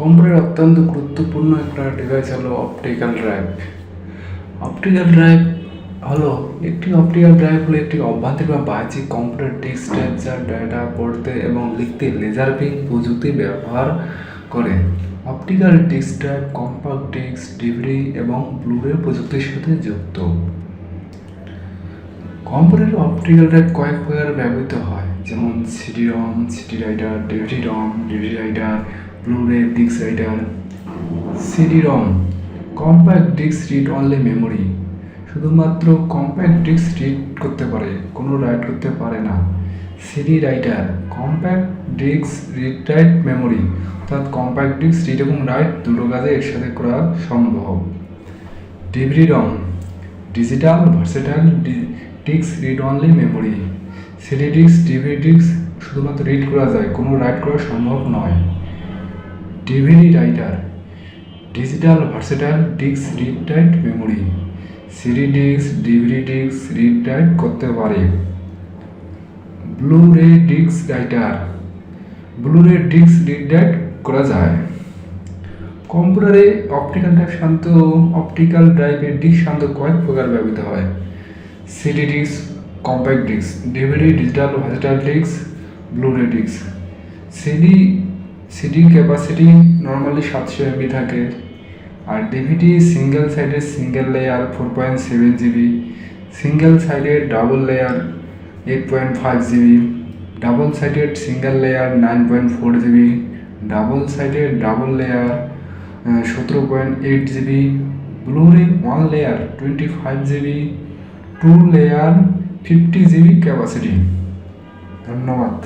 কম্পিউটারের অত্যন্ত গুরুত্বপূর্ণ একটা ডিভাইস হলো অপটিক্যাল ড্রাইভ। অপটিক্যাল ড্রাইভ হলো একটি অভ্যন্তরীণ বা বাহ্যিক কম্পিউটার ডিস্ক ড্রাইভ যা ডেটা পড়তে এবং লিখতে লেজার বিম প্রযুক্তি ব্যবহার করে। Optical disk drive compact disk, DVD এবং ব্লুরে প্রযুক্তির সাথে যুক্ত। কম্পিউটারে অপটিক্যাল ড্রাইভ কয়েক প্রকার ব্যবহৃত হয়, যেমন CD ROM, CD writer, DVD ROM, DVD writer, blu ray disc writer. CD ROM compact disc read only memory, শুধুমাত্র কম্প্যাক্ট ডিস্ক রিড করতে পারে, কোনো রাইট করতে পারে না। CD writer compact disc read write memory, অর্থাৎ কম্প্যাক্ট ডিস্ক রিড এবং write দুটো কাজে একসাথে করা সম্ভব। DVD ROM digital versatile disc read only memory, CD disc, DVD disc শুধুমাত্র রিড করা যায়, কোনো রাইট করা সম্ভব নয়। DVD writer digital versatile disc read write memory, CD disc, DVD disc read write করতে পারে। Blu ray disc writer blu ray disc read write করা যায়। কম্পিউটারে অপটিক্যাল ড্রাইভের ডিস্ক সাধারণত কয়েক প্রকার ব্যবহৃত হয়। CD disc, compact disk, DVD digital versatile disc, blu ray disc. CD capacity normally 700 MB থাকে, আর ডিভিডি সিঙ্গেল সাইডের সিঙ্গেল লেয়ার 4.7 GB, সিঙ্গেল সাইডের double layer 8.5 GB, double sided single layer 9.4 GB, double সাইডের double layer 17.8 GB, blu ray 1 layer 25 GB, 2 layer 50 GB capacity. ধন্যবাদ।